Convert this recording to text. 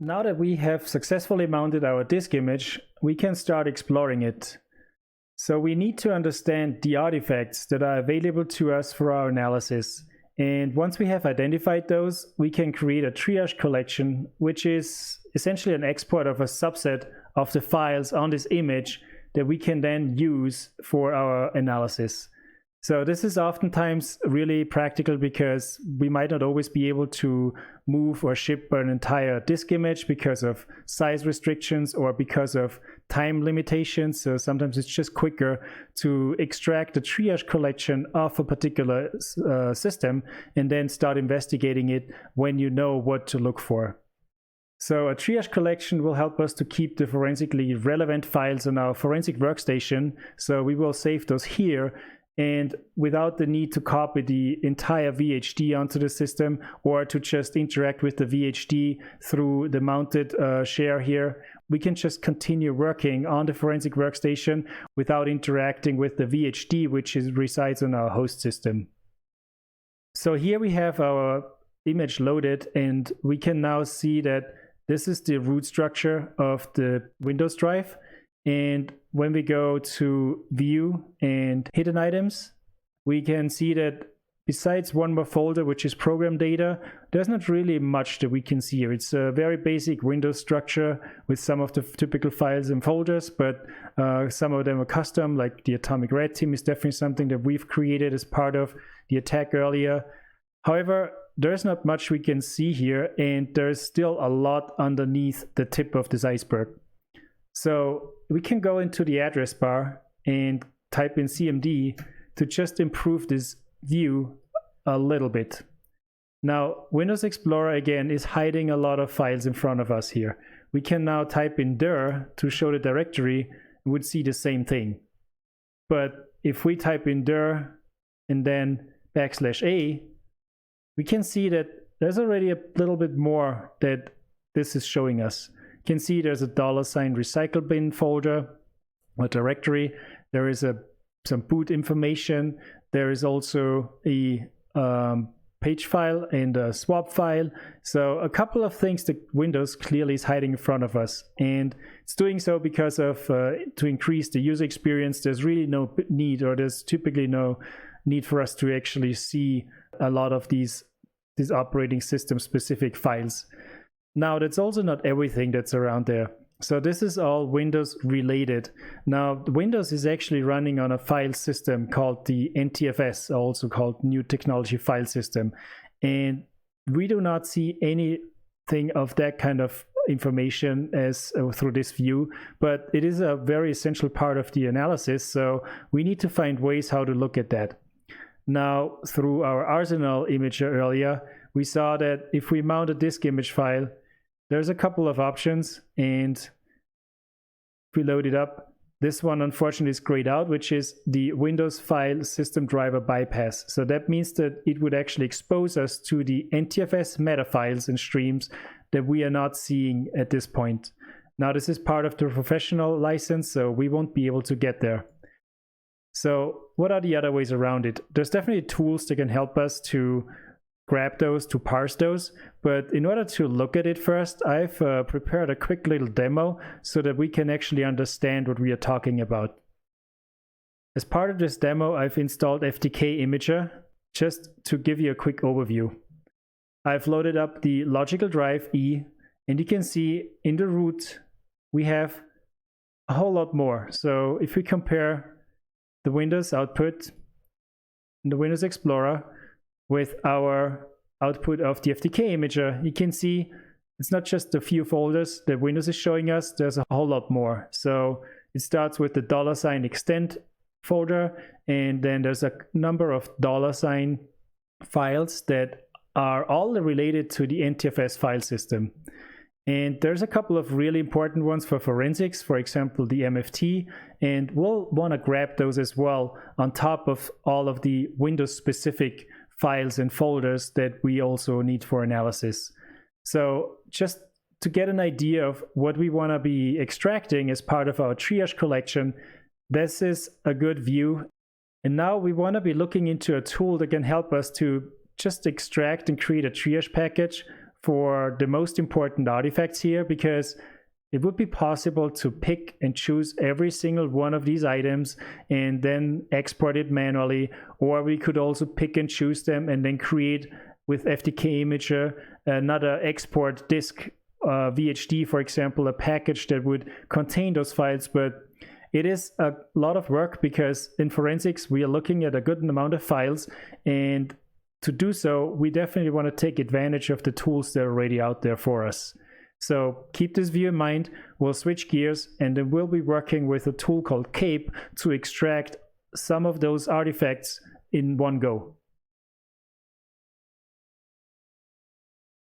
Now that we have successfully mounted our disk image, we can start exploring it. So we need to understand the artifacts that are available to us for our analysis. And once we have identified those, we can create a triage collection, which is essentially an export of a subset of the files on this image that we can then use for our analysis. So this is oftentimes really practical because we might not always be able to move or ship an entire disk image because of size restrictions or because of time limitations. So sometimes it's just quicker to extract a triage collection of a particular system and then start investigating it when you know what to look for. So a triage collection will help us to keep the forensically relevant files on our forensic workstation. So we will save those here, and without the need to copy the entire VHD onto the system or to just interact with the VHD through the mounted share here, we can just continue working on the forensic workstation without interacting with the VHD, which resides on our host system. So here we have our image loaded, and we can now see that this is the root structure of the Windows drive. And when we go to View and Hidden Items, we can see that besides one more folder, which is Program Data, there's not really much that we can see here. It's a very basic Windows structure with some of the typical files and folders, but some of them are custom, like the Atomic Red Team is definitely something that we've created as part of the attack earlier. However, there's not much we can see here, and there's still a lot underneath the tip of this iceberg. So we can go into the address bar and type in CMD to just improve this view a little bit. Now, Windows Explorer again is hiding a lot of files in front of us here. We can now type in dir to show the directory and would see the same thing. But if we type in dir and then \A, we can see that there's already a little bit more that this is showing us. You can see there's a $recycle bin folder or directory. There is some boot information. There is also a page file and a swap file. So a couple of things that Windows clearly is hiding in front of us. And it's doing so because of to increase the user experience. There's really no need, or there's typically no need for us to actually see a lot of these operating system specific files. Now, that's also not everything that's around there. So this is all Windows related. Now, Windows is actually running on a file system called the NTFS, also called New Technology File System. And we do not see anything of that kind of information as through this view, but it is a very essential part of the analysis. So we need to find ways how to look at that. Now, through our Arsenal imager earlier, we saw that if we mount a disk image file, there's a couple of options, and if we load it up, this one unfortunately is grayed out, which is the Windows File System Driver Bypass. So that means that it would actually expose us to the NTFS meta files and streams that we are not seeing at this point. Now, this is part of the professional license, so we won't be able to get there. So what are the other ways around it? There's definitely tools that can help us to grab those, to parse those. But in order to look at it first, I've prepared a quick little demo so that we can actually understand what we are talking about. As part of this demo, I've installed FTK Imager just to give you a quick overview. I've loaded up the logical drive E, and you can see in the root we have a whole lot more. So if we compare the Windows output in the Windows Explorer with our output of the FTK Imager, you can see it's not just a few folders that Windows is showing us, there's a whole lot more. So it starts with the $extend folder, and then there's a number of $sign files that are all related to the NTFS file system. And there's a couple of really important ones for forensics, for example, the MFT, and we'll want to grab those as well on top of all of the Windows specific files and folders that we also need for analysis. So just to get an idea of what we want to be extracting as part of our triage collection, this is a good view. And now we want to be looking into a tool that can help us to just extract and create a triage package for the most important artifacts here, because it would be possible to pick and choose every single one of these items and then export it manually, or we could also pick and choose them and then create with FTK Imager another export disk, VHD for example, a package that would contain those files. But it is a lot of work, because in forensics we are looking at a good amount of files, and to do so we definitely want to take advantage of the tools that are already out there for us. So keep this view in mind. We'll switch gears and then we'll be working with a tool called Cape to extract some of those artifacts in one go.